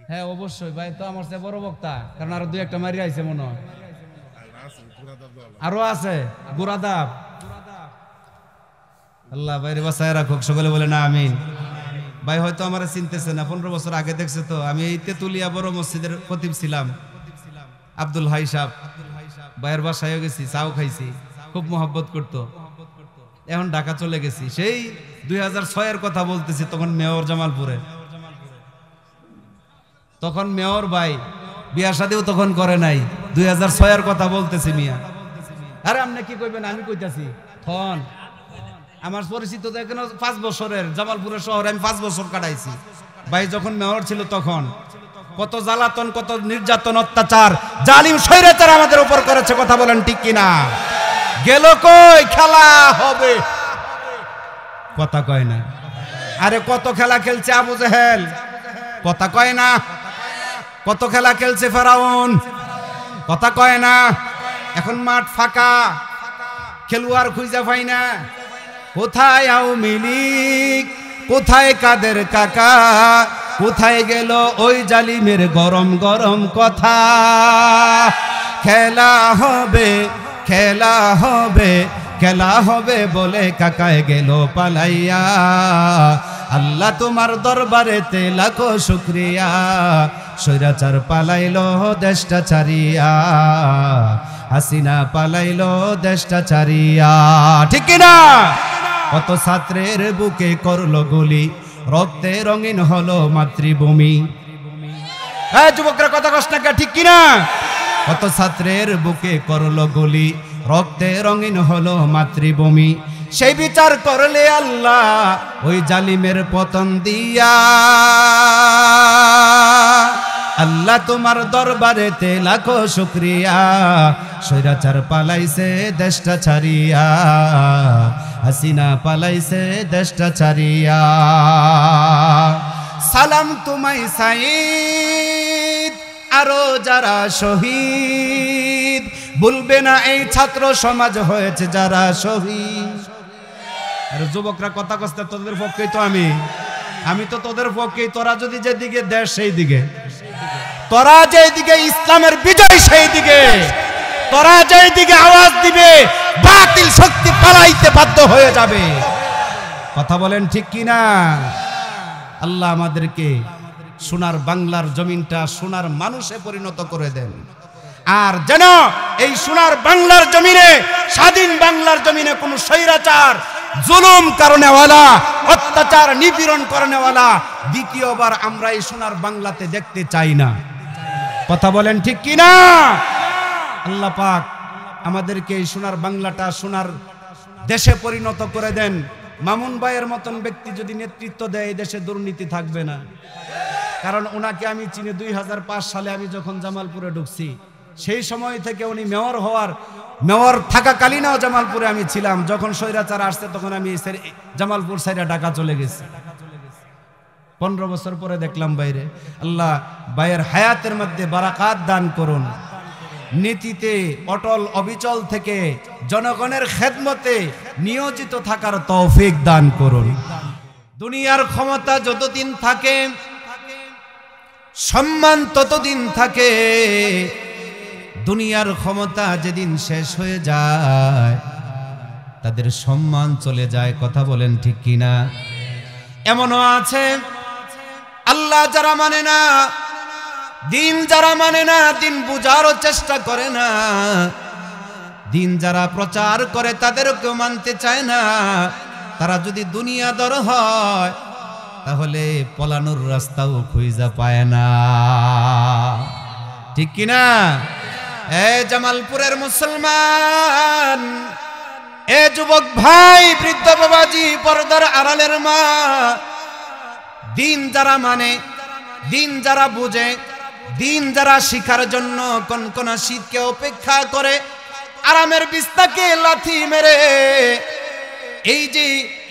হ্যাঁ অবশ্যই ভাই, তো আমার চেয়ে বড় বক্তা, কারণ আরো দুই একটা মারি আইছে মনে হয়, আরো আছে গুরাদাব। আল্লাহ বাইরে বাসায় রাখুক, সকলে বলে না আমিন। ভাই হয়তো আমার চিনতেছে না, 15 বছর আগে দেখছে তো, আমি এই তেতুলিয়া বড় মসজিদের খতিব ছিলাম, আব্দুল হাই সাহেব। ভাইয়ের বাসায় গেছি, চাও খাইছি, খুব মহব্বত করতো। এখন ঢাকা চলে গেছি, সেই 2006 এর কথা বলতেছি, তখন মেয়র জামালপুরে, তখন মেয়র ভাই বিয়া শাদিও তখন করে নাই, 2006 এর কথা বলতেছি মিয়া। আরে আপনি কি কইবেন, আমি কইতাছি তখন আমার পরিচিত এখানে 5 বছরের জামালপুরের শহরে আমি 5 বছর কাটাইছি। ভাই যখন মেয়র ছিল তখন কত জ্বালাতন, কত নির্যাতন, অত্যাচার, জালিম স্বৈরাচার আমাদের উপর করেছে, কথা বলেন ঠিক কিনা? গেল কই? খেলা হবে, কথা কয় না। আরে কত খেলা খেলছে আবু জেহেল, কথা কয় না। কত খেলা খেলছে ফেরাউন, কথা কয় না। এখন মাঠ ফাঁকা, খেলোয়াড় খুঁজে পাই না। কোথায় আওয়ামী লীগ, কোথায় কাদের কাকা, কোথায় গেল ওই জালিমের গরম গরম কথা? খেলা হবে, খেলা হবে, খেলা হবে বলে কাকায় গেল পালাইয়া। আল্লাহ তোমার দরবারেতে লাখো শুকরিয়া, স্বৈরাচার পালাইলো দেশটা ছাড়িয়া, হাসিনা পালাইলো দেশটা ছাড়িয়া, ঠিক কিনা? কত ছাত্রের বুকে করলো গুলি, রক্তে রঙিন হলো মাতৃভূমি। এই যুবকরা কথা কষ্ট না, ঠিক কিনা? কত ছাত্রের বুকে করলো গুলি, রক্তে রঙিন হলো মাতৃভূমি। সেই বিচার করলে আল্লাহ ওই জালিমের পতন দিয়া। আল্লাহ তোমার দরবারেতে লাখো শুকরিয়া, স্বৈরাচার পালাইছে দেশটা ছাড়িয়া, হাসিনা পালাইছে দেশটা ছাড়িয়া। সালাম তোমায় সাইদ, আরো যারা শহীদ, ভুলবে না এই ছাত্র সমাজ হয়েছে যারা শহীদ। আর যুবকরা কথা কষ্ট, তোদের পক্ষেই তো আমি তো তোদের পক্ষেই। তোরা যদি যেদিকে দেশ সেই দিকে, তোরা যেদিকে ইসলামের বিজয় সেই দিকে, তোরা যেদিকে আওয়াজ দিবে বাতিল শক্তি পালাইতে বাধ্য হয়ে যাবে, কথা বলেন ঠিক কিনা? আল্লাহ আমাদেরকে সোনার বাংলার জমিনটা সোনার মানুষে পরিণত করে দেন। আর যেন এই সোনার বাংলার জমিনে, স্বাধীন বাংলার জমিনে কোন স্বৈরাচার, জুলুম কারণেওয়ালা, অত্যাচার নিপীড়ন করেনেওয়ালা দ্বিতীয়বার আমরা এই সোনার বাংলাতে দেখতে চাই না, কথা বলেন ঠিক কিনা? আল্লাহ পাক আমাদেরকে এই সোনার বাংলাটা সোনার দেশে পরিণত করে দেন। মামুন ভাইয়ের মতন ব্যক্তি যদি নেতৃত্ব দেয়, এই দেশে দুর্নীতি থাকবে না। কারণ ওনাকে আমি চিনি, 2005 সালে আমি যখন জামালপুরে ঢুকছি, সেই সময় থেকে উনি মেয়র থাকাকালীনও জামালপুরে আমি ছিলাম। যখন স্বৈরাচার আসছে তখন আমি জামালপুর সাইডে ঢাকা চলে গেছি। 15 বছর পরে দেখলাম বাইরে। আল্লাহ ভাইয়ের হায়াতের মধ্যে বারাকাত দান করুন, নীতিতে অটল অবিচল থেকে জনগণের খেদমতে নিয়োজিত থাকার তৌফিক দান করুন। দুনিয়ার ক্ষমতা যতদিন থাকে, সম্মান ততদিন থাকে। দুনিয়ার ক্ষমতা যেদিন শেষ হয়ে যায়, তাদের সম্মান চলে যায়, কথা বলেন ঠিক কিনা? এমনও আছে আল্লাহ যারা মানে না, দিন যারা মানে না, দিন বুঝারও চেষ্টা করে না, দিন যারা প্রচার করে তাদেরকেও মানতে চায় না। তারা যদি দুনিয়াদার হয় তাহলে পলানোর রাস্তাও খুঁজে পায় না, ঠিক কিনা? জামালপুরের মুসলমান, যুবক ভাই, বৃদ্ধ বাবাজি, পর্দার আড়ালের মা, দিন যারা মানে, দিন যারা বুঝে, দিন যারা শিখার জন্য কনকনা শীতকে অপেক্ষা করে, আরামের বিস্তাকে লাথি মেরে এই যে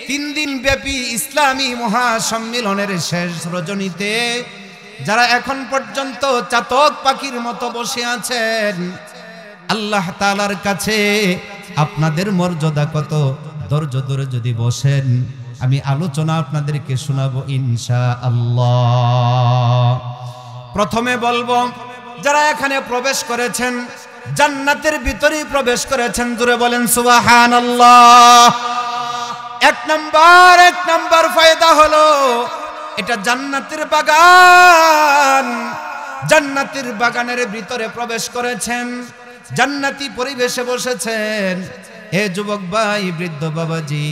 3 দিন ব্যাপী ইসলামী মহাসম্মেলনের শেষ রজনীতে যারা এখন পর্যন্ত চাতক পাখির মতো বসে আছেন, আল্লাহ তাআলার কাছে আপনাদের মর্যাদা কত। ধৈর্য ধরে যদি বসেন, আমি আলোচনা আপনাদেরকে শোনাবো ইনশাআল্লাহ। প্রথমে বলবো যারা এখানে প্রবেশ করেছেন জান্নাতের ভিতরেই প্রবেশ করেছেন, জোরে বলেন সুবহানাল্লাহ। এক নাম্বার ফায়দা হলো এটা জান্নাতের বাগান, জান্নাতের বাগানের ভিতরে প্রবেশ করেছেন, জান্নাতি পরিবেশে বসেছেন। এ যুবক ভাই, বৃদ্ধ বাবাজি,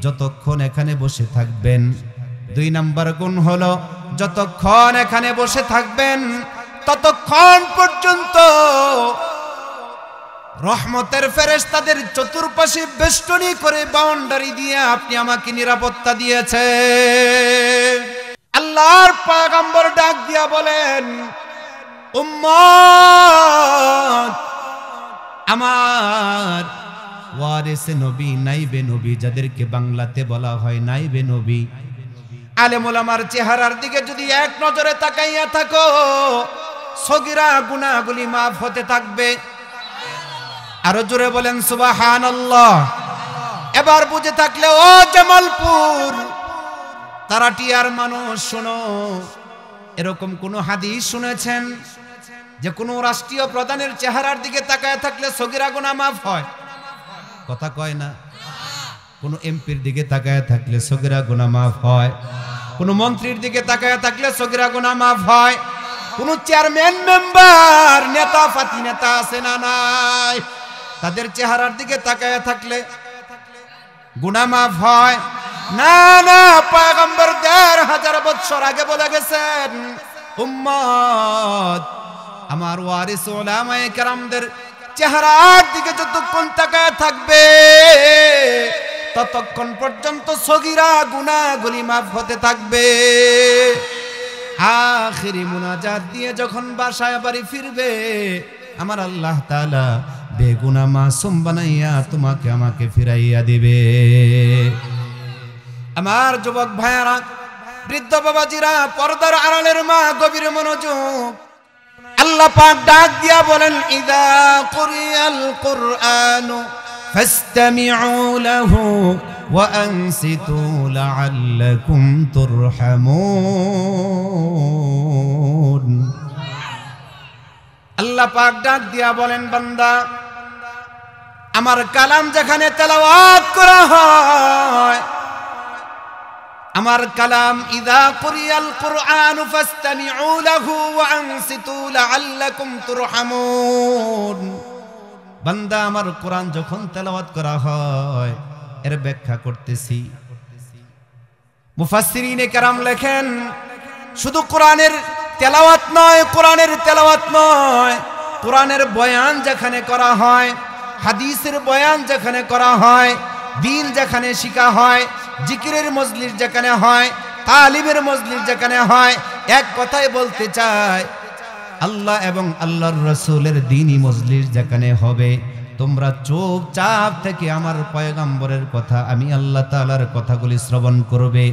যতক্ষণ এখানে বসে থাকবেন, 2 নাম্বার গুণ হলো যতক্ষণ এখানে বসে থাকবেন ততক্ষণ পর্যন্ত রহমতের ফেরেশতাদের চতুর্পাশে বেষ্টনী করে বাউন্ডারি দিয়ে আপনি আমাকে নিরাপত্তা দিয়েছেন। আল্লাহর পয়গম্বর ডাক দিয়া বলেন, উম্মত আমার ওয়ারিসে নবী, নাইবে নবী, যাদেরকে বাংলাতে বলা হয় নাইবে নবী, আলেম ওলামার চেহারার দিকে যদি এক নজরে তাকাইয়া থাকো, সগীরা গুনাহগুলি মাফ হতে থাকবে। আরো জোরে বলেন সুবহানাল্লাহ। এবার বুঝে থাকলে ও জামালপুর তারাটিয়ার মানুষ, শোনো, এরকম কোন হাদিস শুনেছেন যে কোন রাষ্ট্রীয় প্রধানের চেহারার দিকে তাকায় থাকলে সগীরা গুনাহ মাফ হয়? কথা কয় না। কোন এমপির দিকে তাকায় থাকলে সগীরা গুনাহ মাফ হয়, কোন মন্ত্রীর দিকে তাকায় থাকলে সগীরা গুনাহ মাফ হয়, কোন চেয়ারম্যান, মেম্বার, নেতা, ফাতি নেতা আছে না নাই, তাদের চেহারার দিকে তাকায় থাকলে গুনাহ মাফ হয় না? না, পয়গম্বর ১৫০০ বছর আগে বলে গেছেন, উম্মত আমার ওয়ারিস উলামায়ে কেরামদের চেহারার দিকে যতক্ষণ তাকায় থাকবে ততক্ষণ পর্যন্ত সগীরা গুনাহগুলি মাফ হতে থাকবে। আখিরি মুনাজাত দিয়ে যখন বাসায় বাড়ি ফিরবে, আমার আল্লাহ তাআলা বেগুনাহ মাসুম বানাইয়া তোমাকে আমাকে ফিরাইয়া দিবে। আমার যুবক ভাইয়ারা, বৃদ্ধ বাবাজিরা, পর্দার আড়ালের মা, গভীর মনোযোগ। আল্লাহ পাক ডাক দিয়া বলেন, ইযা কুরিয়াল কুরআনু ফাসতামিউ লাহু ওয়া আনসিতু লাআল্লাকুম তুরহামুন। আল্লাহ পাক ডাক দিয়া বলেন, বান্দা, আমার কালাম যেখানে তেলাওয়াত করা হয়, আমার কালাম, ইযা কুরিয়াল কুরআনু ফাসতামিউ লাহু ওয়া আনসিতু লাআল্লাকুম তুরহামুন। বান্দা, আমার কোরআন যখন তেলাওয়াত করা হয়, এর ব্যাখ্যা করতেছি। মুফাসসিরিনে কেরাম লেখেন, শুধু কোরআনের তেলাওয়াত নয়, কোরআনের বয়ান যেখানে করা হয়, হাদিসের বয়ান যেখানে করা হয়, দ্বীন যেখানে শিখা হয়, জিকিরের মজলিস যেখানে হয়, তালিমের মজলিস যেখানে হয়, এক কথায় বলতে চায়, আল্লাহ এবং আল্লাহর রাসূলের দ্বীনি মজলিস যেখানে হবে, তোমরা চুপচাপ থেকে আমার পয়গম্বরের কথা, আমি আল্লাহ তাআলার কথাগুলি শ্রবণ করবে।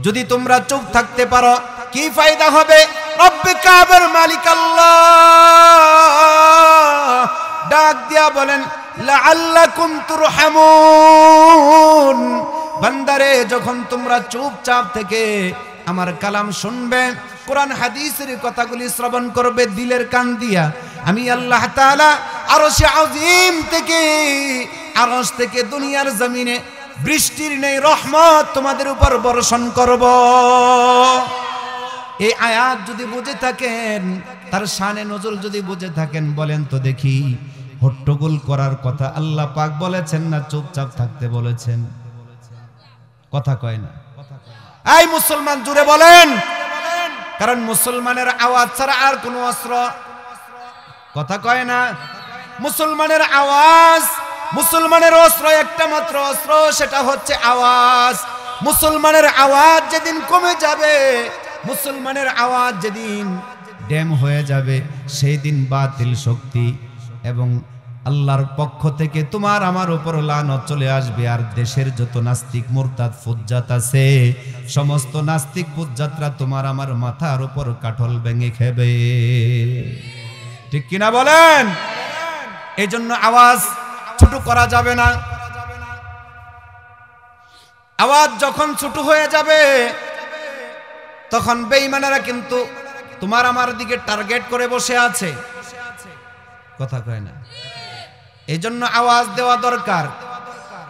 যদি তোমরা চুপ থাকতে পারো, কি ফায়দা হবে? রব্বে কাবার মালিক আল্লাহ ডাক দিয়া বলেন, লাআল্লাকুম তুরহামুন। বান্দারে, যখন তোমরা চুপচাপ থেকে আমার কালাম শুনবে, কোরআন হাদিসের কথাগুলি শ্রবণ করবে দিলের কান দিয়া, আমি আল্লাহ তাআলা আরশে আজিম থেকে, আরশ থেকে দুনিয়ার জমিনে বৃষ্টির নেই রহমত তোমাদের উপর বর্ষণ করব। এই আয়াত যদি বুঝে থাকেন, তার শানে নজরুল যদি বুঝে থাকেন, বলেন তো দেখি, হট্টগোল করার কথা আল্লাহ পাক বলেছেন না চুপচাপ থাকতে বলেছেন? কথা কয় না। এই মুসলমান, জুড়ে বলেন, কারণ মুসলমানের আওয়াজ ছাড়া আর কোনো অস্ত্র, কথা কয় না। মুসলমানের আওয়াজ, মুসলমানের অস্ত্র একটা মাত্র অস্ত্র, সেটা হচ্ছে আওয়াজ। মুসলমানের আওয়াজ যেদিন কমে যাবে, মুসলমানের আওয়াজ যেদিন ড্যাম হয়ে যাবে, সেই দিন বাতিল শক্তি এবং আল্লাহর পক্ষ থেকে তোমার আমার উপর লানত চলে আসবে। আর দেশের যত নাস্তিক মুরতাদ ফুজ্জাত আছে, সমস্ত নাস্তিক ফুজ্জাতরা তোমার আমার মাথার উপর কাঠল ভেঙে খাবে। ঠিক কিনা বলেন? এই জন্য আওয়াজ ছোট করা যাবে না। আওয়াজ যখন ছোট হয়ে যাবে, তখন বেঈমানেরা কিন্তু তোমার আমার দিকে টার্গেট করে বসে আছে, কথা কয় না। এই জন্য আওয়াজ দেওয়া দরকার,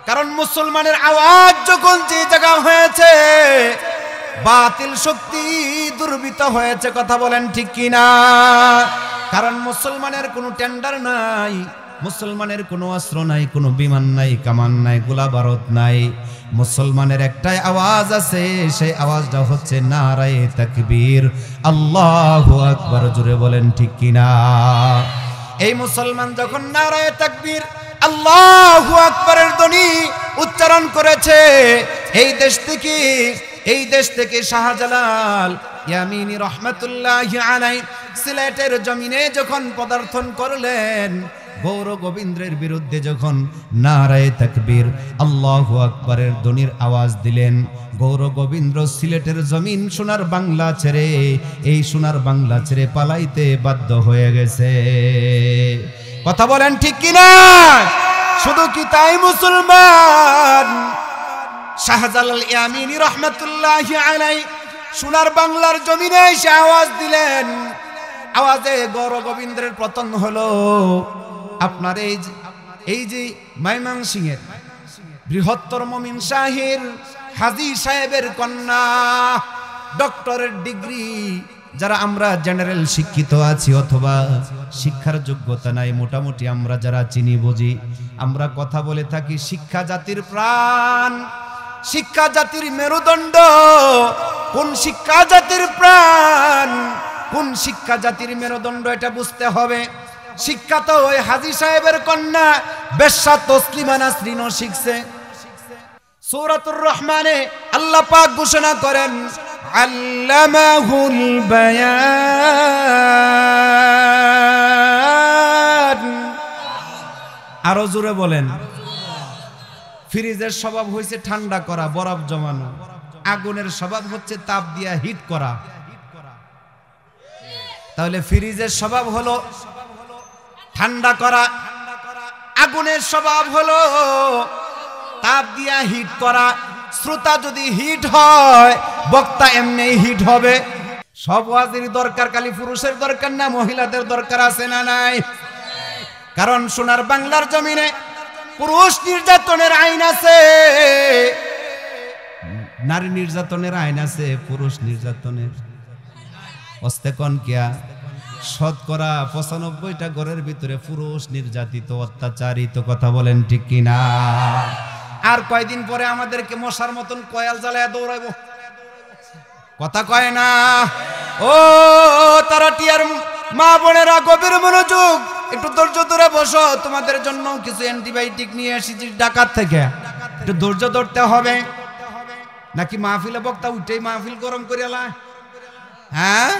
কারণ মুসলমানের আওয়াজ যখন যে জায়গা হয়েছে বাতিল শক্তি দুর্বৃত্ত হয়েছে, কথা বলেন ঠিক কিনা? কারণ মুসলমানের কোনো টেন্ডার নাই, মুসলমানের কোনো অস্ত্র নাই, কোনো বিমান নাই, কামান নাই, গোলা বারুদ নাই। মুসলমানের একটাই আওয়াজ আছে, সেই আওয়াজটা হচ্ছে নারায়ে তাকবীর, আল্লাহু আকবার। জোরে বলেন ঠিক কিনা? এই মুসলমান যখন নারায়ে তাকবীর আল্লাহু আকবারের ধ্বনি উচ্চারণ করেছে, এই দেশ থেকে শাহজালাল ইয়ামিনী রহমাতুল্লাহি আলাইহি সিলেটের জমিনে যখন পদার্পণ করলেন, গৌর গোবিন্দের বিরুদ্ধে যখন নারায়ে তাকবীর আল্লাহু আকবারের ধ্বনির আওয়াজ দিলেন, গৌর গোবিন্দ সিলেটের জমিন সোনার বাংলা ছেড়ে, এই সোনার বাংলা ছেড়ে পালাইতে বাধ্য হয়ে গেছে, কথা বলেন ঠিক কিনা? শুধু কি তাই মুসলমান, শাহজালাল ইয়ামিনী রহমাতুল্লাহি আলাইহি সোনার বাংলার জমিনে এসে আওয়াজ দিলেন, আওয়াজে গৌর গোবিন্দের পতন হলো। আপনার এই যে ময়মনসিংহের বৃহত্তর মুমিন শাহের হাজী সাহেবের কন্যা, ডক্টরের ডিগ্রি, যারা আমরা জেনারেল শিক্ষিত আছি অথবা শিক্ষার যোগ্যতা নাই, মোটামুটি আমরা যারা চিনি বুঝি, আমরা কথা বলে থাকি শিক্ষা জাতির প্রাণ, শিক্ষা জাতির মেরুদণ্ড। কোন শিক্ষা জাতির প্রাণ, কোন শিক্ষা জাতির মেরুদণ্ড, এটা বুঝতে হবে। শিক্ষা তো ওই হাজী সাহেবের কন্যা বেশ্যা তসলিমা নাসরিনও শিখছে। সূরাতুর রহমানে আল্লাহ পাক ঘোষণা করেন আল্লামাহুল বায়ান। আরো জোরে বলেন। ফ্রিজের স্বভাব হয়েছে ঠান্ডা করা, বরফ জমানো, আগুনের স্বভাব হচ্ছে তাপ দিয়া হিট করা। তাহলে ফ্রিজের স্বভাব হলো ঠান্ডা করা, আগুনের স্বভাব হলো তাপ দিয়া হিট করা। শ্রোতা যদি হিট হয়, বক্তা এমনি হিট হবে। সব ওয়াজির দরকার, খালি পুরুষের দরকার না, মহিলাদের দরকার আছে না নাই? কারণ সোনার বাংলার জমিনে পুরুষ নির্যাতনের আইন আছে, নারী নির্যাতনের আইন আছে, পুরুষ নির্যাতনের অস্তে কোন কিয়া শতকরা ৯৫টা ঘরের ভিতরে পুরুষ নির্যাতিত, অত্যাচারিত, কথা বলেন ঠিক কিনা? আর কয়দিন পরে আমাদেরকে মশার মতন কয়াল জ্বালায় দৌড়াইবো, কথা কয় না? ও তারা টিয়ার মা বোনেরা গভীর মনোযোগ, একটু ধৈর্য ধরে বসো, তোমাদের জন্য কিছু অ্যান্টিবায়োটিক নিয়ে এসেছি ঢাকা থেকে, একটু ধৈর্য ধরতে হবে। নাকি মাহফিলে বক্তা উঠেই মাহফিল গরম করে এলায়? হ্যাঁ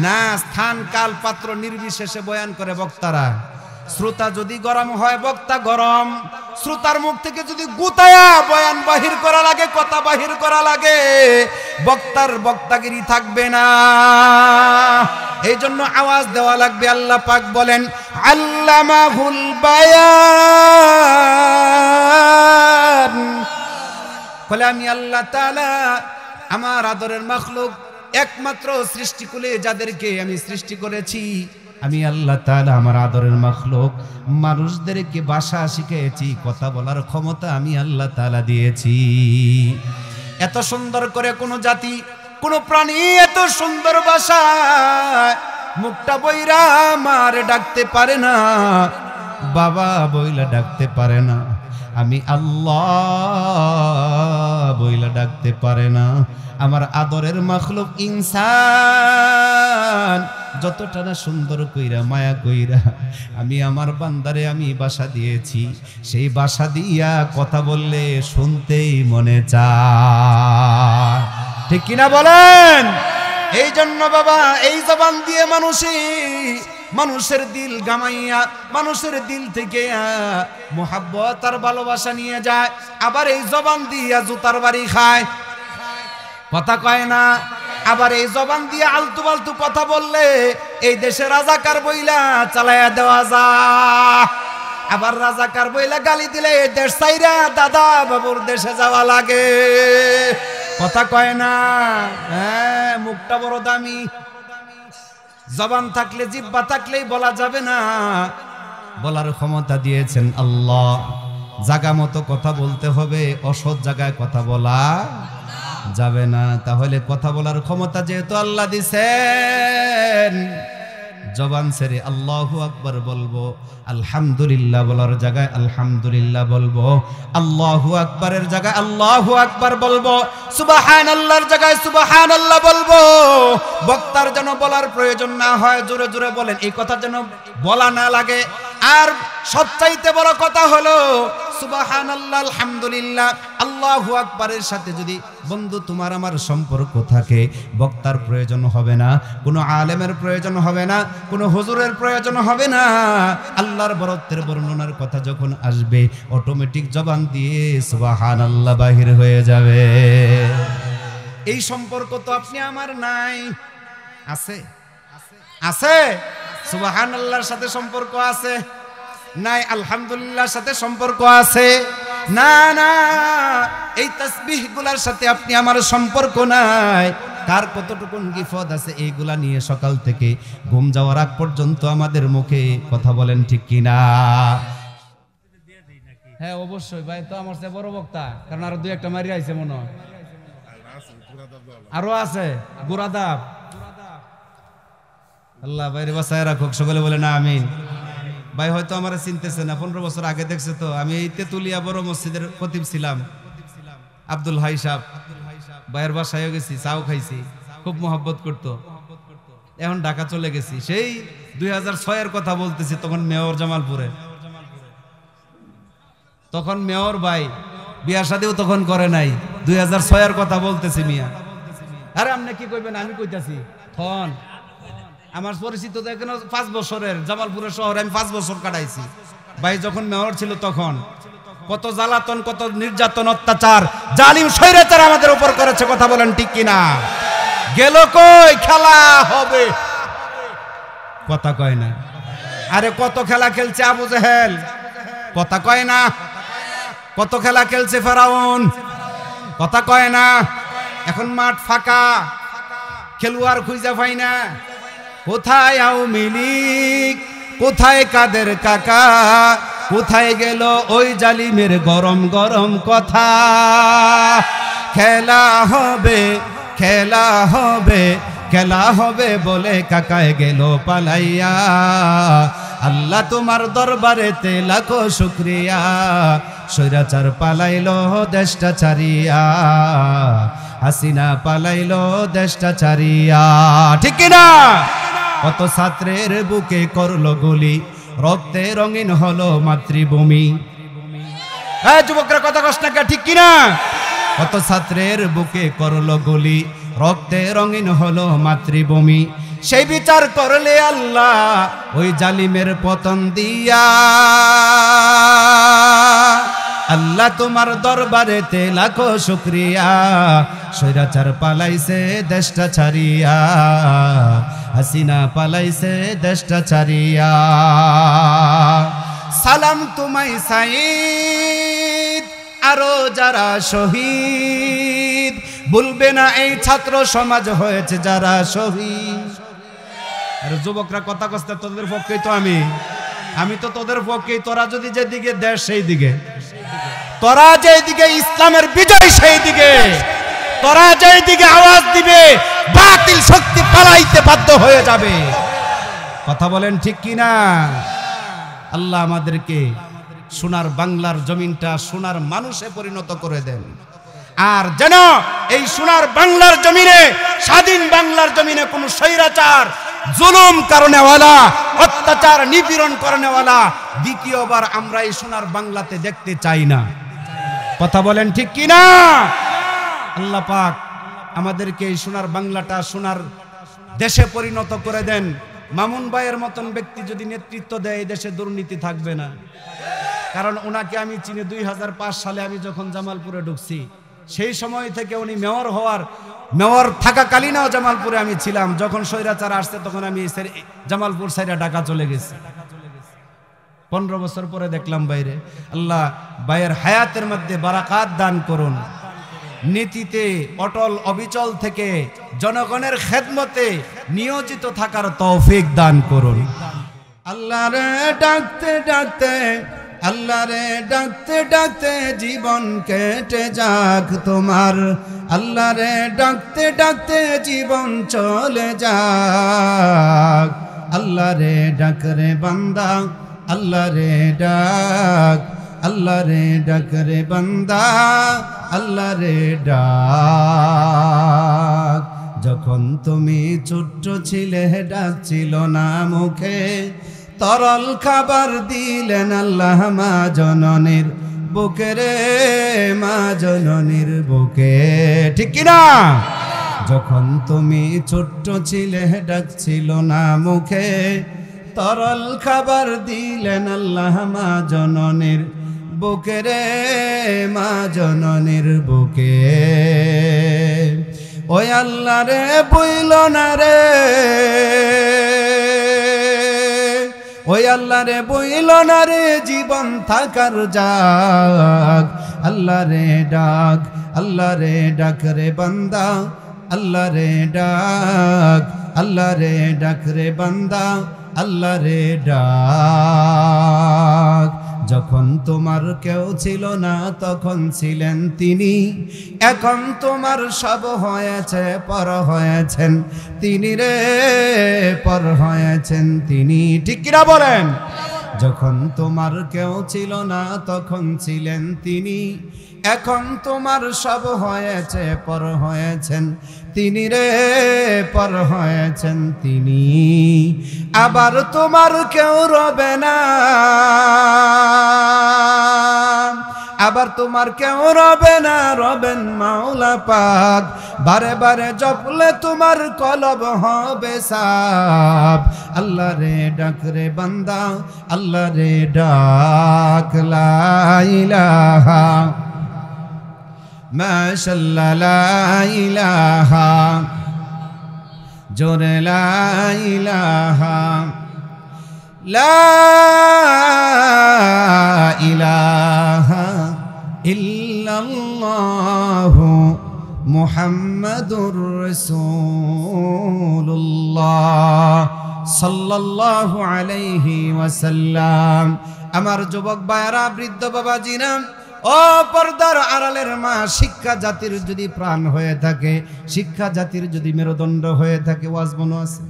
না, স্থান কাল পাত্র নির্বিশেষে বয়ান করে বক্তারা। শ্রোতা যদি গরম হয়, বক্তা গরম। শ্রোতার মুখ থেকে যদি গুতায়া বয়ান বাহির করা লাগে, কথা বাহির করা লাগে, বক্তার বক্তাগিরি থাকবে না। এই জন্য আওয়াজ দেওয়া লাগবে। আল্লাহ পাক বলেন আল্লামাহুল বায়ান, বলে আমি আল্লাহ তাআলা আমার আদরের মাখলুক, একমাত্র সৃষ্টিকুলে যাদেরকে আমি সৃষ্টি করেছি, আমি আল্লাহ তাআলা আমার আদরের মাখলুক মানুষদেরকে ভাষা শিখিয়েছি, কথা বলার ক্ষমতা আমি আল্লাহ তাআলা দিয়েছি। এত সুন্দর করে কোন জাতি, কোন প্রাণী এত সুন্দর ভাষা মুখটা বইরা মারে ডাকতে পারে না, বাবা বইলা ডাকতে পারে না, আমি আল্লাহ বইলা ডাকতে পারে না। আমার আদরের মাখলুক ইনসান যতটা না সুন্দর কইরা মায়া কইরা আমি আমার বান্দারে আমি ভাষা দিয়েছি, সেই ভাষা দিয়া কথা বললে শুনতেই মনে চায়, ঠিক কিনা বলেন? এই জন্য বাবা এই জবান দিয়ে মানুষের দিল গামাইয়া, মানুষের দিল থেকে মোহাব্বত আর ভালোবাসা নিয়ে যায়, আবার এই জবান দিয়া জুতার বাড়ি খায়, কথা কয় না? আবার এই জবান দিয়ে আলতু ফালতু কথা বললে এই দেশে রাজাকার বইলা চালায়া দেওয়া যায়, আবার রাজাকার বইলা গালি দিলে এই দেশ ছাইরা দাদা বাবুর দেশে যাওয়া লাগে, কথা কয় না? হ্যাঁ, মুখটা বড় দামি। জবান থাকলে জিহ্বা থাকলেই বলা যাবে না, বলার ক্ষমতা দিয়েছেন আল্লাহ। জায়গা মতো কথা বলতে হবে, অসৎ জায়গায় কথা বলা যাবে না। তাহলে কথা বলার ক্ষমতা যেহেতু আল্লাহ দিছেন, জবান ছেড়ে আল্লাহু আকবার বলবো, আলহামদুলিল্লাহ বলার জায়গায় আলহামদুলিল্লাহ বলবো, আল্লাহু আকবারের জায়গায় আল্লাহু আকবার বলবো, সুবহানাল্লাহর জায়গায় সুবহানাল্লাহ বলবো। বক্তার যেন বলার প্রয়োজন না হয়, জোরে জোরে বলেন, এই কথা যেন বলা না লাগে। আর সবচাইতে বড় কথা হলো সুবহানাল্লাহ, আলহামদুলিল্লাহ, আল্লাহু আকবারের সাথে যদি বন্ধু তোমার আমার সম্পর্ক থাকে, বক্তার প্রয়োজন হবে না, কোনো আলেমের প্রয়োজন হবে না, কোনো হুজুরের প্রয়োজন হবে না। আল্লাহর বরত্বের বর্ণনার কথা যখন আসবে, অটোমেটিক জবান দিয়ে সুবহানাল্লাহ বাহির হয়ে যাবে। এই সম্পর্ক তো আপনি আমার নাই। আছে আছে সুবহানাল্লাহর সাথে সম্পর্ক আছে নাই? আলহামদুলিল্লাহর সাথে সম্পর্ক আছে না? না, এই তাসবিহ গুলার সাথে আপনি আমার সম্পর্ক নাই। কার কতটুকুন গিফত আছে এইগুলা নিয়ে সকাল থেকে ঘুম যাওয়ার আগ পর্যন্ত আমাদের মুখে কথা বলেন, ঠিক কিনা? হ্যাঁ অবশ্যই ভাই, তো আমার চেয়ে বড় বক্তা, কারণ আরো দুই একটা মারি আইছে মনে হয়, আরো আছে গুরাদাব। আল্লাহ বাইরে বাসায় রাখুক, সকলে বলে না আমিন। ভাই হয়তো আমার চিনতেছে না, 15 বছর আগে দেখছে তো, আমি এই তেতুলিয়া বড় মসজিদের খতিব ছিলাম, আব্দুল হাই সাহেব। ভাইয়ের বাসায় গেছি, চাও খাইছি, খুব মহব্বত করতো। এখন ঢাকা চলে গেছি, সেই 2006-এর কথা বলতেছি, তখন মেয়র জামালপুরে। তখন মেয়র ভাই বিয়া শাদিও তখন করে নাই, 2006-এর কথা বলতেছি মিয়া। আরে আপনি কি কইবেন, আমি কইতাছি। তখন আমার পরিচিত এখানে 5 বছরের জামালপুরের শহরে আমি 5 বছর কাটাইছি। ভাই যখন মেয়র ছিল তখন কত জ্বালাতন, কত নির্যাতন, অত্যাচার, জালিম স্বৈরাচার আমাদের উপর করেছে, কথা বলেন ঠিক কিনা? গেল কই? খেলা হবে, কথা কয় না। আরে কত খেলা খেলছে আবু জেহেল, কথা কয় না। কত খেলা খেলছে ফেরাউন, কথা কয় না। এখন মাঠ ফাঁকা, খেলোয়াড় খুঁজে পাই না। কোথায় আওয়ামী লীগ, কোথায় কাদের কাকা, কোথায় গেল ওই জালিমের গরম গরম কথা? খেলা হবে, খেলা হবে, খেলা হবে বলে কাকায় গেল পালাইয়া। আল্লাহ তোমার দরবারেতে লাখো শুকরিয়া, স্বৈরাচার পালাইলো দেশটা ছাড়িয়া, হাসিনা পালাইলো দেশটা ছাড়িয়া, ঠিক কিনা? কত ছাত্রের বুকে করলো গুলি, রক্তে রঙিন হলো মাতৃভূমি। এই যুবকরা কথা কষ্ট না, ঠিক কিনা? কত ছাত্রের বুকে করলো গুলি, রক্তে রঙিন হলো মাতৃভূমি। সেই বিচার করলে আল্লাহ ওই জালিমের পতন দিয়া। আল্লাহ তোমার দরবারেতে লাখো শুকরিয়া, স্বৈরাচার পালাইছে দেশটা ছাড়িয়া, হাসিনা পালাইছে দেশটা ছাড়িয়া। সালাম তোমায় সাইদ, আরো যারা শহীদ, ভুলবে না এই ছাত্র সমাজ হয়েছে যারা শহীদ। আর যুবকরা কথা কষ্ট, তোদের পক্ষেই তো আমি তো তোদের পক্ষেই। তোরা যদি যেদিকে দেশ সেই দিকে, তোরা যেদিকে ইসলামের বিজয় সেই দিকে, তোরা যেদিকে আওয়াজ দিবে বাতিল শক্তি পালাইতে বাধ্য হয়ে যাবে, কথা বলেন ঠিক কিনা? আল্লাহ আমাদেরকে সোনার বাংলার জমিনটা সোনার মানুষে পরিণত করে দেন। আর যেন এই সোনার বাংলার জমিনে, স্বাধীন বাংলার জমিনে কোন স্বৈরাচার, জুলুম কারণেওয়ালা, অত্যাচার নিপীড়ন কারণেওয়ালা দ্বিতীয়বার আমরা এই সোনার বাংলাতে দেখতে চাই না, কথা বলেন ঠিক কিনা? আল্লাহ পাক আমাদেরকে এই সোনার বাংলাটা সোনার দেশে পরিণত করে দেন। মামুন ভাইয়ের মতন ব্যক্তি যদি নেতৃত্ব দেয়, এই দেশে দুর্নীতি থাকবে না। কারণ ওনাকে আমি চিনি 2005 সালে আমি যখন জামালপুরে ঢুকছি, সেই সময় থেকে উনি মেয়র থাকাকালীনও জামালপুরে আমি ছিলাম। যখন স্বৈরাচার আসছে তখন আমি জামালপুর সাইডে ঢাকা চলে গেছি। 15 বছর পরে দেখলাম বাইরে। আল্লাহ ভাইয়ের হায়াতের মধ্যে বারাকাত দান করুন। নীতিতে অটল অবিচল থেকে জনগণের খেদমতে নিয়োজিত থাকার তৌফিক দান করুন। আল্লাহরে ডাকতে ডাকতে, আল্লাহরে ডাকতে ডাকতে জীবন কেটে যাক তোমার, আল্লাহরে ডাকতে ডাকতে জীবন চলে যাক। আল্লাহরে ডাক রে বান্দা, আল্লাহরে ডাক, আল্লাহরে ডাক রে বান্দা, আল্লাহরে ডাক। যখন তুমি ছোট্ট ছিলে ডাকছিল না মুখে, তরল খাবার দিলেন আল্লাহ মা জননীর বুকে রে, মা জননীর বুকে, ঠিক কিনা? যখন তুমি ছোট্ট ছিলে ডাকছিল না মুখে, তরল খাবার দিলেন আল্লাহ মা জননীর বুকে রে, মা জননীর বুকে। ওই আল্লাহ রে বইল না রে, ওই আল্লাহ রে বইল না রে জীবন থাকার যাক। আল্লাহ রে ডাক, আল্লাহ রে ডাক রে বান্দা, আল্লাহ রে ডাক, আল্লাহ রে ডাক রে বান্দা, আল্লাহ রে ডাক। যখন তোমার কেউ ছিল না তখন ছিলেন তিনি, এখন তোমার সব হয়েছে পর হয়েছেন তিনি রে, পর হয়েছেন তিনি, ঠিক কিনা বলেন? যখন তোমার কেউ ছিল না তখন ছিলেন তিনি, এখন তোমার সব হয়েছে পর হয়েছেন তিনি রে, পর হয়েছেন তিনি। আবার তোমার কেউ রবে না, আবার তোমার কেউ রবে না, রবেন মাওলা পাক। বারে বারে জপলে তোমার কলব হবে সাফ। আল্লাহ রে ডাক রে বান্দা, আল্লাহ রে ডাক। লা ইলাহা মাশাআল্লাহ, লা ইলাহা, জোরে লা ইলাহা, লা ইলাহা ইল্লাল্লাহু মুহাম্মাদুর রাসূলুল্লাহ সাল্লাল্লাহু আলাইহি ওয়াসাল্লাম। আমার যুবক ভাইরা, বৃদ্ধ বাবাজিরা, ও পর্দার আড়ালের মা, শিক্ষা জাতির যদি প্রাণ হয়ে থাকে, শিক্ষা জাতির যদি মেরুদণ্ড হয়ে থাকে, ওয়াজ মনে আছে?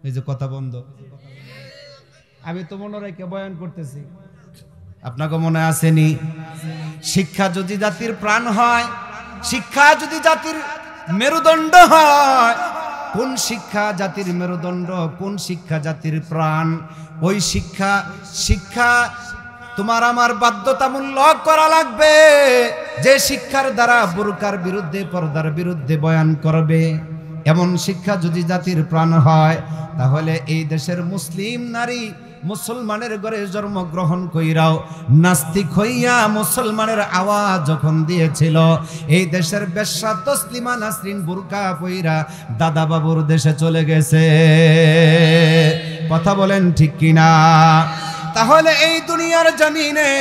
এই যে কথা বন্ধ, আমি তো মনে রেখে বয়ান করতেছি, আপনাকে মনে আসেনি? শিক্ষা যদি জাতির প্রাণ হয়, শিক্ষা যদি জাতির মেরুদণ্ড হয়, কোন শিক্ষা জাতির মেরুদণ্ড, কোন শিক্ষা জাতির প্রাণ? ওই শিক্ষা, শিক্ষা তোমার আমার বাধ্যতামূলক করা লাগবে, যে শিক্ষার দ্বারা বুরকার বিরুদ্ধে, পর্দার বিরুদ্ধে বয়ান করবে। এমন শিক্ষা যদি জাতির প্রাণ হয়, তাহলে এই দেশের মুসলিম নারী মুসলমানের ঘরে জন্মগ্রহণ কইরাও নাস্তিক হইয়া মুসলমানের আওয়াজ যখন দিয়েছিল, এই দেশের বেশ্যা তসলিমা নাসরিন বুরকা পইরা দাদা বাবুর দেশে চলে গেছে। কথা বলেন ঠিক কিনা? তাহলে এই দুনিয়ার জমিনে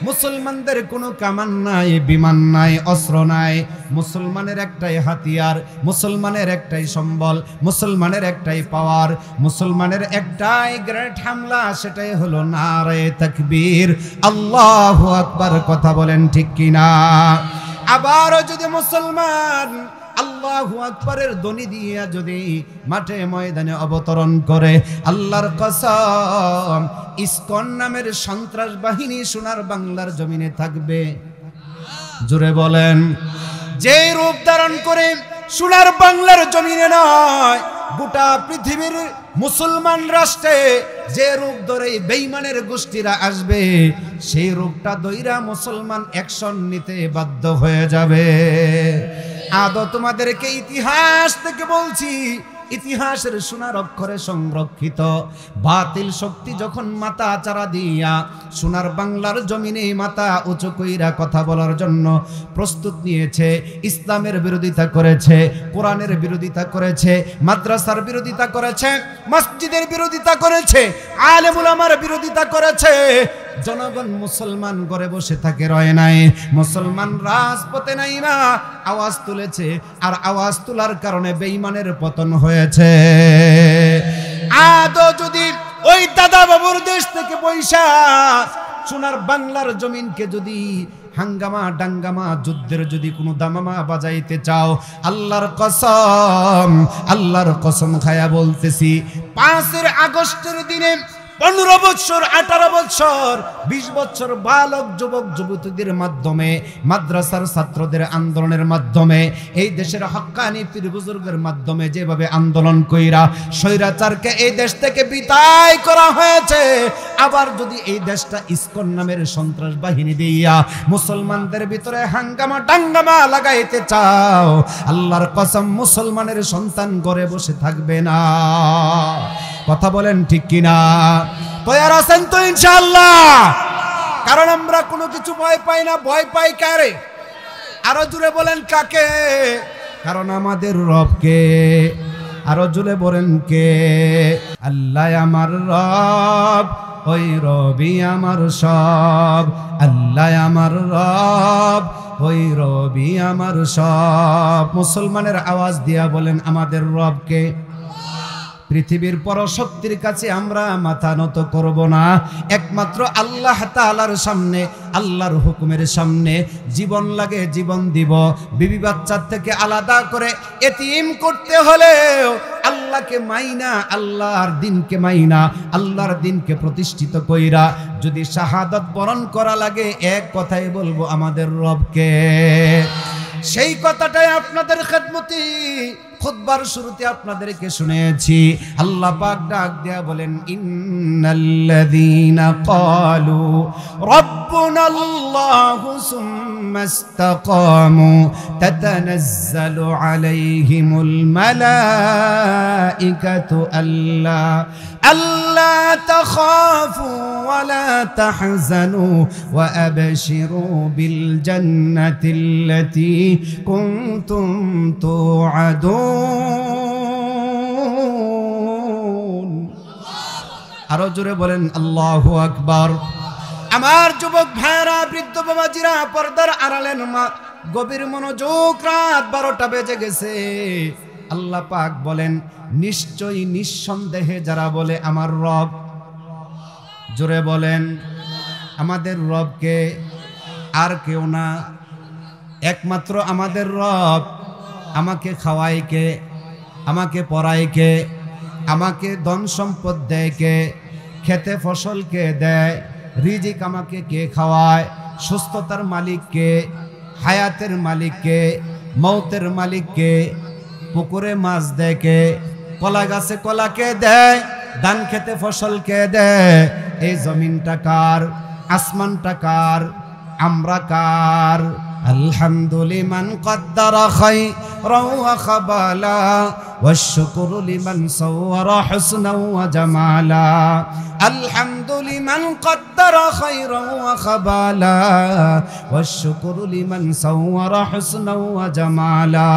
মুসলমানদের কোনো কামান নাই, বিমান নাই, অস্ত্র নাই। মুসলমানের একটাই হাতিয়ার, মুসলমানের একটাই সম্বল, মুসলমানের একটাই পাওয়ার, মুসলমানের একটাই গ্রেট হামলা, সেটাই হলো নারে তাকবীর, আল্লাহু আকবার। কথা বলেন ঠিক কিনা? আবারও যদি মুসলমান আল্লাহু আকবারের ধ্বনি দিয়ে যদি মাঠে ময়দানে অবতরণ করে, আল্লাহর কসম, ইসকন নামের সন্ত্রাস বাহিনী সোনার বাংলার জমিনে থাকবে। জোরে বলেন। যে রূপ ধারণ করে সোনার বাংলার জমিনে নয়, গোটা পৃথিবীর মুসলমান রাষ্ট্রে যে রূপ ধরে বেঈমানের গোষ্ঠীরা আসবে, সেই রূপটা দইরা মুসলমান অ্যাকশন নিতে বাধ্য হয়ে যাবে। আদৌ তোমাদেরকে ইতিহাস থেকে বলছি, ইতিহাসের সোনার অক্ষরে সংরক্ষিত বাতিল শক্তি যখন মাথা চারা দিয়া সোনার বাংলার জমিনে মাথা উঁচু কইরা কথা বলার জন্য প্রস্তুত নিয়েছে, ইসলামের বিরোধিতা করেছে, কোরআনের বিরোধিতা করেছে, মাদ্রাসার বিরোধিতা করেছে, মসজিদের বিরোধিতা করেছে, আলেম উলামার বিরোধিতা করেছে, জনগণ মুসলমান ঘরে বসে থাকে রয় নাই, মুসলমান রাজপথে নাই না আওয়াজ তুলেছে, আর আওয়াজ তোলার কারণে বেঈমানের পতন হয়েছে। আদৌ যদি ওই দাদা বাবুর দেশ থেকে পয়সা সোনার বাংলার জমিনকে যদি হাঙ্গামা ডাঙ্গামা যুদ্ধের যদি কোনো দামামা বাজাইতে চাও, আল্লাহর কসম খায়া বলতেছি 5 আগস্টের দিনে 15 বছর 18 বছর 20 বছর বালক যুবক যুবতীদের মাধ্যমে, মাদ্রাসার ছাত্রদের আন্দোলনের মাধ্যমে, এই দেশের হক্কানি পীর বুজুর্গের মাধ্যমে যেভাবে আন্দোলন কইরা স্বৈরাচারকে এই দেশ থেকে বিদায় করা হয়েছে, আবার যদি এই দেশটা ইসকন নামের সন্ত্রাস বাহিনী দিয়া মুসলমানদের ভিতরে হাঙ্গামা ডাঙ্গামা লাগাইতে চাও, আল্লাহর কসম মুসলমানের সন্তান ঘরে বসে থাকবে না। কথা বলেন ঠিক কিনা? তৈরি আছেন তো ইনশাআল্লাহ? কারণ আমরা কোনো কিছু ভয় পাই না, ভয় পাই কারে? আরো জোরে বলেন কাকে? কারণ আমাদের রবকে। আরো জোরে বলেন কে? আল্লাহ আমার রব, ওই রবি আমার সব। আল্লাহ আমার রব, ওই রবি আমার সব। মুসলমানের আওয়াজ দিয়া বলেন আমাদের রবকে। পৃথিবীর পরশক্তির কাছে আমরা মাথা নত করব না, একমাত্র আল্লাহ তাআলার সামনে, আল্লাহর হুকুমের সামনে জীবন লাগে জীবন দিব। বিবি বাচ্চার থেকে আলাদা করে এতিম করতে হলেও আল্লাহকে মাইনা, আল্লাহর দিনকে মাইনা, আল্লাহর দিনকে প্রতিষ্ঠিত কইরা যদি শাহাদাত বরণ করা লাগে, এক কথাই বলবো আমাদের রবকে। সেই কথাটাই আপনাদের খেদমতি খুতবার শুরুতে আপনাদেরকে শুনেছি। আল্লাহ পাক ডাক দেয়া বলেন, ইন্নাল্লাযীনা ক্বালু রাব্বুনাল্লাহু সুম্মা ইসতাকামু তাতানাজ্জালু আলাইহিমুল মালাইকাতু আল্লা তাখাফু ওয়া লা তাহজানু ওয়া আবশিরু বিল জান্নাতিল্লাতী কুনতুম তুআদুন। আরো জোরে বলেন আল্লাহু আকবার। আমার যুবক ভাইরা, বৃদ্ধ বাবাজিরা, পর্দার আড়ালের মা, গভীর মনোযোগ, রাত 12টা বেজে গেছে। আল্লাহ পাক বলেন, নিশ্চয়ই নিঃসন্দেহে যারা বলে আমার রব, জোরে বলেন আমাদের রবকে, আর কেউ না, একমাত্র আমাদের রব। আমাকে খাওয়ায় কে? আমাকে পড়ায় কে? আমাকে ধন সম্পদ দেয় কে? খেতে ফসল কে দেয়? রিজিক আমাকে কে খাওয়ায়? সুস্থতার মালিক কে? হায়াতের মালিক কে? মৌতের মালিক কে? পুকুরে মাছ দেয় কে? কলা গাছে কলা কে দেয়? ধান খেতে ফসল কে দেয়? এই জমিনটা কার? আসমানটা কার? আমরা কার? আলহামদুলিমান কদ্দারা খায়রান ওয়া খাবালা ওয়াশ-শুকরু লিমান সাওয়ারা হুসনান ওয়া জামালা। আলহামদুলিমান কদ্দারা খায়রান ওয়া খাবালা ওয়াশ-শুকরু লিমান সাওয়ারা হুসনান ওয়া জামালা।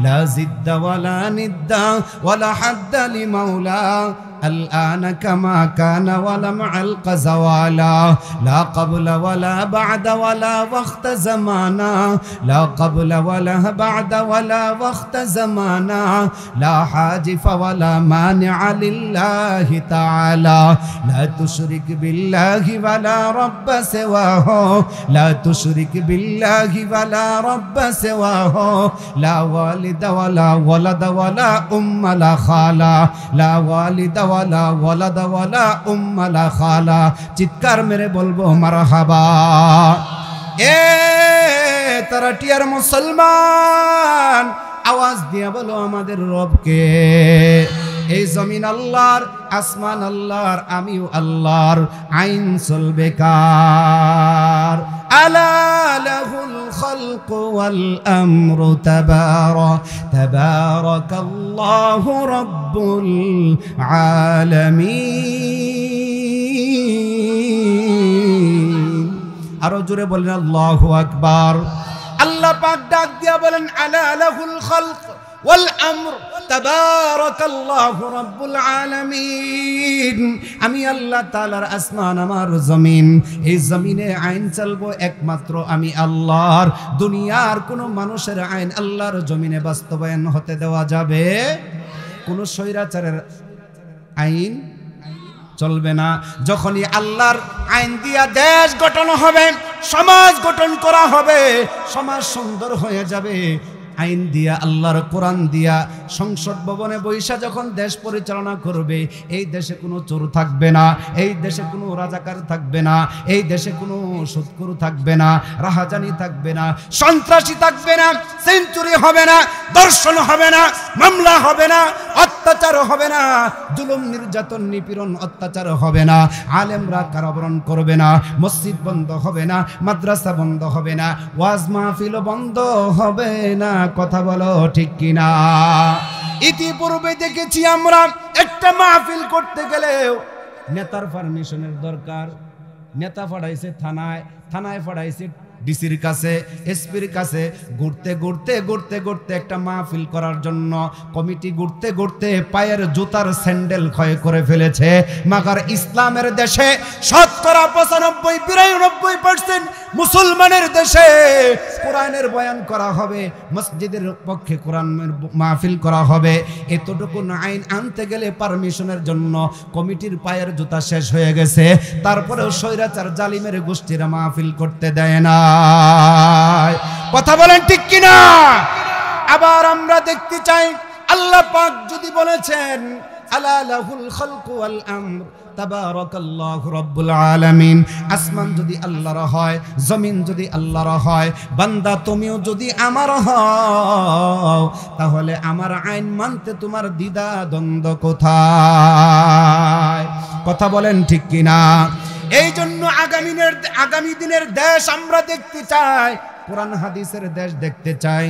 লা জিদ্দা ওয়ালা নিদ্দা ওয়ালা হাদ্দা লিমাওলা الآن كما كان ولم علق زوالا. لا قبل ولا بعد ولا وقت زمانا. لا قبل ولا بعد ولا وقت زمانا. لا حاجف ولا مانع لله تعالى. لا تشرك بالله ولا رب سواه. لا تشرك بالله ولا رب سواه. لا والد ولا ولد ولا أم لا خالا. لا والد ওয়ালা ওয়ালাদা ওয়ালা উম্মা লা খালা। চিৎকার মেরে বলবো মারহাবা। এ তারা টিয়ার মুসলমান, আওয়াজ দিয়া বলো আমাদের রবকে। এই জমিন আল্লাহর, আসমান আল্লাহর, আমিও আল্লাহর। আইন চলবে কার? আলা লাহুল খালকু ওয়াল আমরু তাবারাকাল্লাহু রাব্বুল আলামিন। আরো জোরে বলেন আল্লাহু আকবার। আল্লাহ পাক ডাক দিয়া বলেন, আলা লাহুল খালক ওয়াল আমর তাবারাকাল্লাহু রাব্বুল আলামিন। আমি আল্লাহ তাআলার আসমান আমার জমিন, এই জমিনে আইন চলবো একমাত্র আমি আল্লাহর। দুনিয়ার কোনো মানুষের আইন আল্লাহর জমিনে বাস্তবায়ন হতে দেওয়া যাবে? কোনো স্বৈরাচারের আইন চলবে না। যখনই আল্লাহর আইন দিয়া দেশ গঠন হবে, সমাজ গঠন করা হবে, সমাজ সুন্দর হয়ে যাবে, আইন দিয়া আল্লাহর কোরআন দিয়া সংসদ ভবনে বৈশা যখন দেশ পরিচালনা করবে, এই দেশে কোনো চোর থাকবে না, এই দেশে কোনো রাজাকার থাকবে না, এই দেশে কোনো সুদখোর থাকবে না, রাহাজানি থাকবে না, সন্ত্রাসী থাকবে না, সেঞ্চুরি হবে না, দর্শন হবে না, মামলা হবে না, অত্যাচার হবে না, জুলুম নির্যাতন নিপীড়ন অত্যাচার হবে না, আলেমরা কারাবরণ করবে না, মসজিদ বন্ধ হবে না, মাদ্রাসা বন্ধ হবে না, ওয়াজ মাহফিল বন্ধ হবে না। কথা বলো ঠিক কিনা? ইতিপূর্বে দেখেছি আমরা একটা মাহফিল করতে গেলেও নেতার পারমিশনের দরকার। নেতা পাঠাইছে থানায়, থানায় পাঠাইছে ডিসির কাছে, এসপির কাছে, ঘুরতে ঘুরতে ঘুরতে ঘুরতে একটা মাহফিল করার জন্য কমিটি ঘুরতে ঘুরতে পায়ের জুতার স্যান্ডেল ক্ষয় করে ফেলেছে। মাগার ইসলামের দেশে শতকরা 95-92% মুসলমানের দেশে কোরআনের বয়ান করা হবে, মসজিদের পক্ষে কোরআনের মাহফিল করা হবে, এতটুকু আইন আনতে গেলে পারমিশনের জন্য কমিটির পায়ের জুতা শেষ হয়ে গেছে। তারপরেও স্বৈরাচার জালিমের গোষ্ঠীরা মাহফিল করতে দেয় না। কথা বলেন ঠিক কিনা? আবার আমরা দেখতে চাই, আল্লাহ পাক যদি বলেছেন আলা লাহুল খালকু ওয়াল আমর তাবারাকাল্লাহু রাব্বুল আলামিন, আসমান যদি আল্লাহর হয়, জমিন যদি আল্লাহর হয়, বান্দা তুমিও যদি আমার হও, তাহলে আমার আইন মানতে তোমার দ্বিধা দ্বন্দ্ব কোথায়? কথা বলেন ঠিক কিনা? এই জন্য আগামী দিনের দেশ আমরা দেখতে চাই, কোরআন হাদিসের দেশ দেখতে চাই।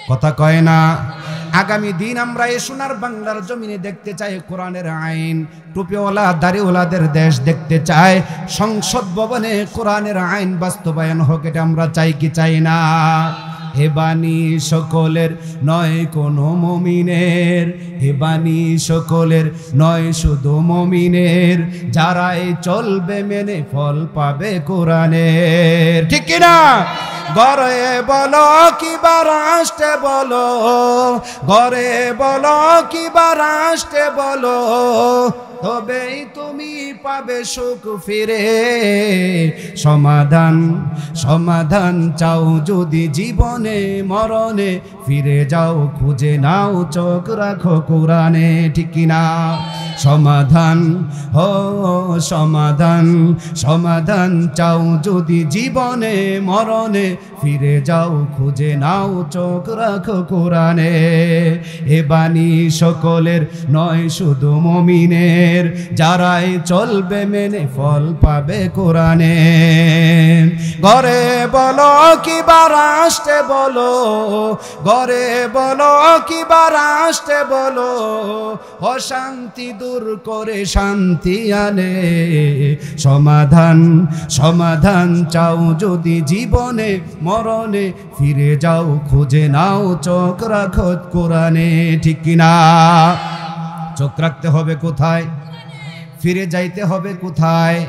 কথা কয় না? আগামী দিন আমরা এই সোনার বাংলার জমিনে দেখতে চাই কোরআনের আইন, টুপিওয়ালা দাড়িওয়ালাদের দেশ দেখতে চাই, সংসদ ভবনে কোরআনের আইন বাস্তবায়ন হোক, এটা আমরা চাই কি চাই না? হে বাণী সকলের নয় কোনো মুমিনের, হে বাণী সকলের নয় শুধু মুমিনের, যারাই চলবে মেনে ফল পাবে কোরআনের। ঠিক কিনা? ঘরে বলো কিবা রাষ্ট্রে বলো, ঘরে বলো কিবা রাষ্ট্রে বলো, তবেই তুমি পাবে সুখ ফিরে। সমাধান সমাধান চাও যদি জীবনে মরণে, ফিরে যাও খুঁজে নাও চোখ রাখো কোরআনে। ঠিক কিনা? সমাধান ও সমাধান, সমাধান চাও যদি জীবনে মরণে, ফিরে যাও খুঁজে নাও চোখ রাখো কোরআনে। এ বাণী সকলের নয় শুধু মুমিনের, যারাই চলবে মেনে ফল পাবে কোরআনে। ঘরে বলো কিবা রাষ্ট্রে বলো, ঘরে বলো কিবা রাষ্ট্রে বলো, অশান্তি দূর করে শান্তি আনে। সমাধান সমাধান চাও যদি জীবনে মরণে, ফিরে যাও খুঁজে নাও চোখ রাখো কোরআনে। ঠিক কিনা? চোখ রাখতে হবে কোথায়? ফিরে যাইতে হবে কোথায়?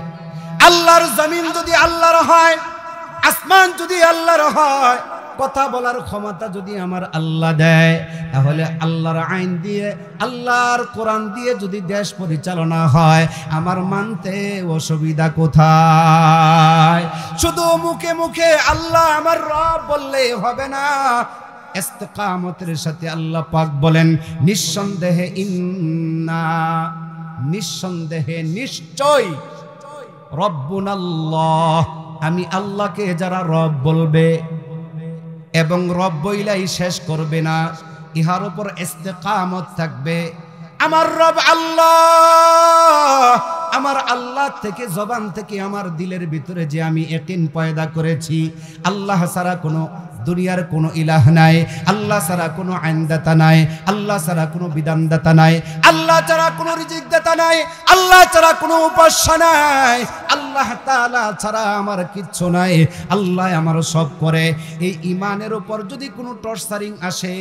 আল্লাহর জমিন যদি আল্লাহর হয়, আসমান যদি আল্লাহর হয়, কথা বলার ক্ষমতা যদি আমার আল্লাহ দেয়, তাহলে আল্লাহর আইন দিয়ে আল্লাহর কোরআন দিয়ে যদি দেশ পরিচালনা হয়, আমার মানতে অসুবিধা কোথায়? শুধু মুখে মুখে আল্লাহ আমার রব বললেই হবে না, ইস্তিকামতের সাথে আল্লাহ পাক বলেন নিঃসন্দেহে ইন্না, নিঃসন্দেহে নিশ্চয়, রব্বুনাল্লাহ, আমি আল্লাহকে যারা রব বলবে এবং রব বইলাই শেষ করবে না, ইহার উপর ইস্তিকামত থাকবে, আমার রব আল্লাহ, আমার আল্লাহ থেকে জবান থেকে আমার দিলের ভিতরে যে আমি ইয়াকিন পয়দা করেছি, আল্লাহ ছাড়া কোনো দুনিয়ার কোনো ইলাহ নাই, আল্লাহ ছাড়া কোনো আইনদাতা নাই, আল্লাহ ছাড়া কোনো বিধানদাতা নাই, আল্লাহ ছাড়া কোনো রিজিকদাতা নাই, আল্লাহ ছাড়া কোনো উপাস্য নাই, আল্লাহ তাআলা ছাড়া আমার কিচ্ছু নাই, আল্লাহ আমার সব করে। এই ইমানের উপর যদি কোনো টর্চারিং আসে,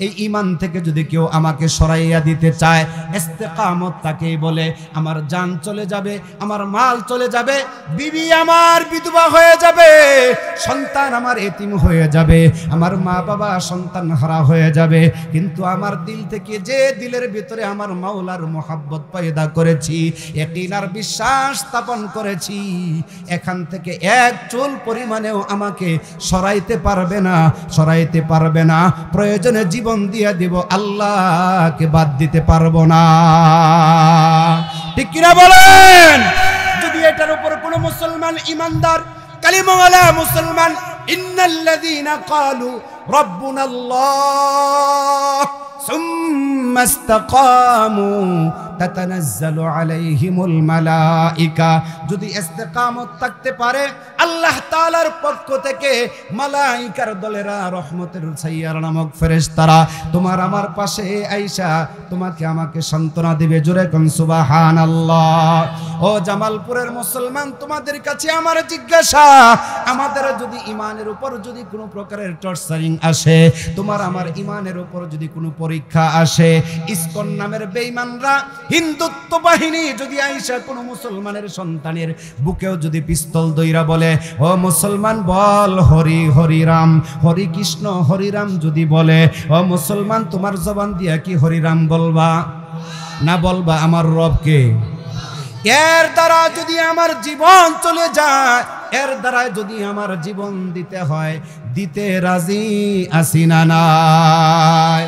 এই ইমান থেকে যদি কেউ আমাকে সরাইয়া দিতে চায়, ইস্তেকামত তাকেই বলে। আমার জান চলে যাবে, আমার মাল চলে যাবে, বিবি আমার বিধবা হয়ে যাবে, সন্তান আমার এতিম হয়ে যাবে, আমার মা বাবা সন্তান হারা হয়ে যাবে, কিন্তু আমার দিল থেকে যে দিলের ভিতরে আমার মাওলার মোহাব্বত পয়দা করেছি, ইয়াকিন আর বিশ্বাস স্থাপন করেছি, এখান থেকে এক চুল পরিমাণেও আমাকে সরাইতে পারবে না, সরাইতে পারবে না। প্রয়োজনে জীবন দিয়ে দেব, আল্লাহকে বাদ দিতে পারবো না। ঠিক কিনা বলেন? যদি এটার উপর কোনো মুসলমান ইমানদার কালিমাওয়ালা মুসলমান, ইন্নাল্লাযীনা ক্বালু রাব্বুনাল্লাহ সুম্মা ইসতাকামু তাতানাজ্জালু আলাইহিমুল মালাইকা, যদি ইস্তেকামত থাকতে পারে আল্লাহ তাআলার পক্ষ থেকে মালাইকার দলেরা, রহমতের সাইয়ার নামক ফেরেশতারা তোমার আমার পাশে আইসা তোমাকে আমাকে সান্ত্বনা দিবে। জোরে কোন সুবহানাল্লাহ। ও জামালপুরের মুসলমান, তোমাদের কাছে আমার জিজ্ঞাসা, আমাদের যদি ইমানের উপর যদি কোনো প্রকারের টর্চারিং আসে, তোমার আমার ইমানের উপর যদি কোনো পরীক্ষা আসে, ইসকন নামের বেঈমানরা, হিন্দুত্ব বাহিনী যদি আইসা কোনো মুসলমানের সন্তানের বুকেও যদি পিস্তল দইরা বলে, ও মুসলমান বল হরি হরি রাম, হরি কৃষ্ণ হরি রাম যদি বলে, ও মুসলমান তোমার জবান দিয়া কি হরি রাম বলবা না বলবা আমার রবকে? এর দ্বারা যদি আমার জীবন চলে যায়, এর দ্বারা যদি আমার জীবন দিতে হয়, দিতে রাজি আছি না নাই?